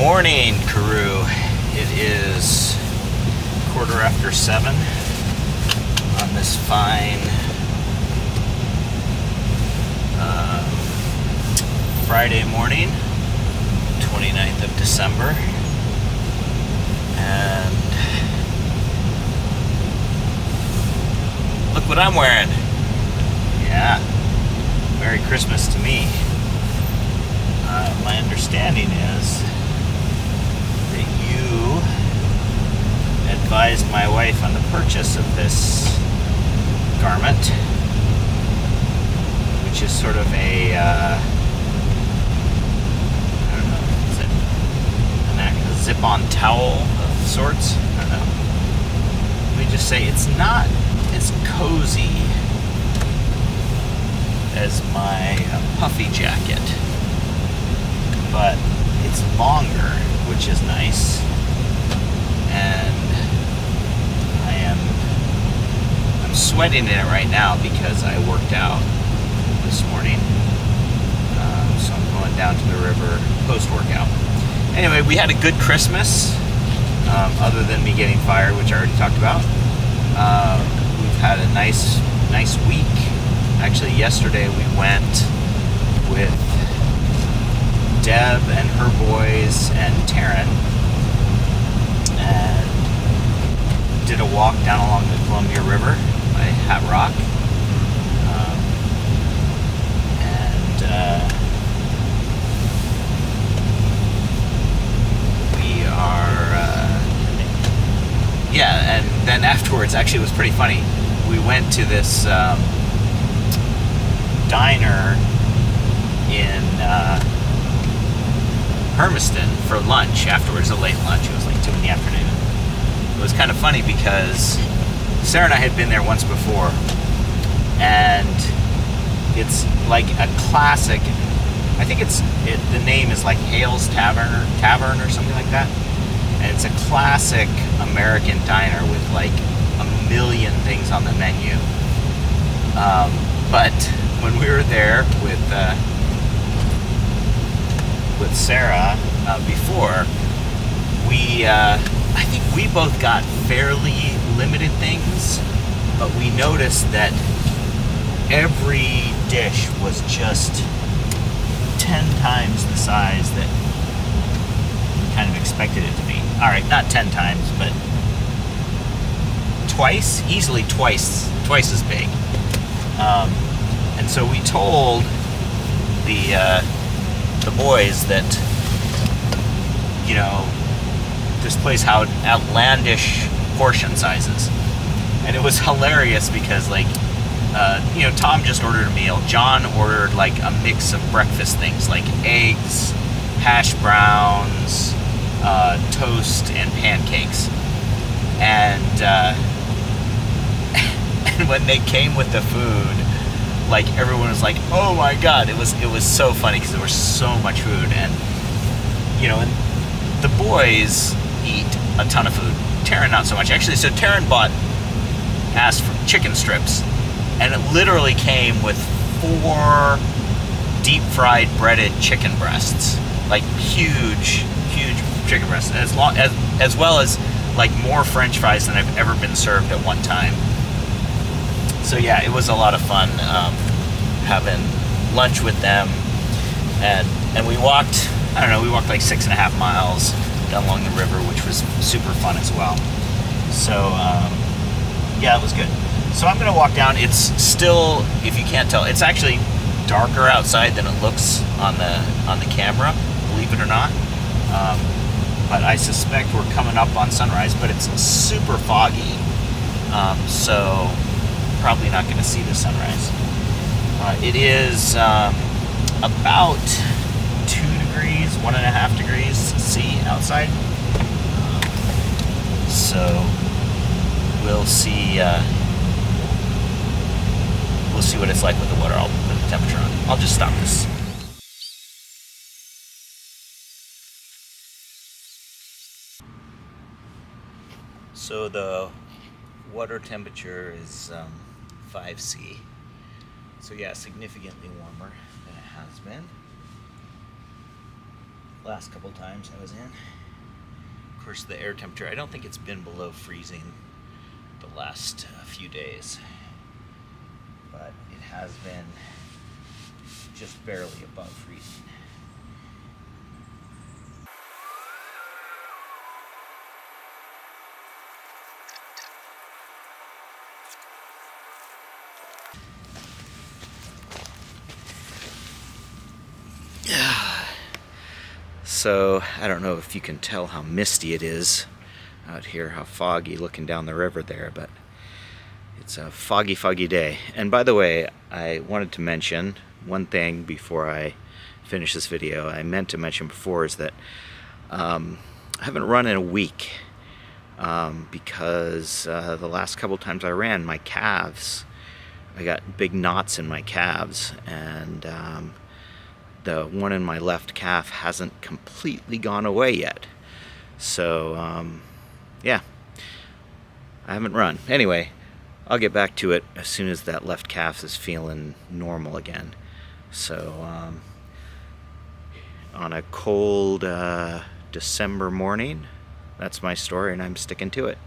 morning, Karoo. It is 7:15 on this fine Friday morning, 29th of December. And look what I'm wearing. Yeah, Merry Christmas to me. My understanding is that you advised my wife on the purchase of this garment, which is sort of a, I don't know, is it a zip-on towel of sorts? I don't know. Let me just say, it's not as cozy as my puffy jacket, but it's longer, which is nice, and I'm sweating in it right now because I worked out this morning, so I'm going down to the river post-workout. Anyway, we had a good Christmas, other than me getting fired, which I already talked about. We've had a nice week. Actually, yesterday we went with Deb and her boys and Taryn and did a walk down along the Columbia River by Hat Rock. We are and then afterwards, actually it was pretty funny, we went to this diner in Hermiston for lunch afterwards, a late lunch. It was like 2 in the afternoon. It was kind of funny because Sarah and I had been there once before, and it's like a classic. I think the name is like Hale's Tavern or something like that, and it's a classic American diner with like a million things on the menu. But when we were there with Sarah before, I think we both got fairly limited things, but we noticed that every dish was just 10 times the size that we kind of expected it to be. All right, not 10 times, but easily twice as big. And so we told the boys that, this place had outlandish portion sizes. And it was hilarious because, Tom just ordered a meal. John ordered, a mix of breakfast things, like eggs, hash browns, toast, and pancakes. And, and when they came with the food, everyone was like, oh my god, it was so funny because there was so much food. And and the boys eat a ton of food. Taryn not so much, actually. So Taryn asked for chicken strips, and it literally came with 4 deep fried breaded chicken breasts, huge chicken breasts, as well as more French fries than I've ever been served at one time. So yeah, it was a lot of fun having lunch with them, and we walked 6.5 miles down along the river, which was super fun as well. So yeah, it was good. So I'm gonna walk down. It's still, if you can't tell, it's actually darker outside than it looks on the camera, believe it or not. But I suspect we're coming up on sunrise, but it's super foggy, so probably not going to see the sunrise. It is about 2 degrees, 1.5 degrees C outside. So we'll see what it's like with the water. I'll put the temperature on. I'll just stop this. So the water temperature is 5C. So yeah, significantly warmer than it has been. last couple times I was in. Of course, the air temperature, I don't think it's been below freezing the last few days, but it has been just barely above freezing. So, I don't know if you can tell how misty it is out here, how foggy looking down the river there, but it's a foggy, foggy day. And by the way, I wanted to mention one thing before I finish this video. I meant to mention before is that I haven't run in a week because the last couple times I ran, my calves, I got big knots in my calves, and the one in my left calf hasn't completely gone away yet. So, yeah, I haven't run. Anyway, I'll get back to it as soon as that left calf is feeling normal again. So, on a cold December morning, that's my story, and I'm sticking to it.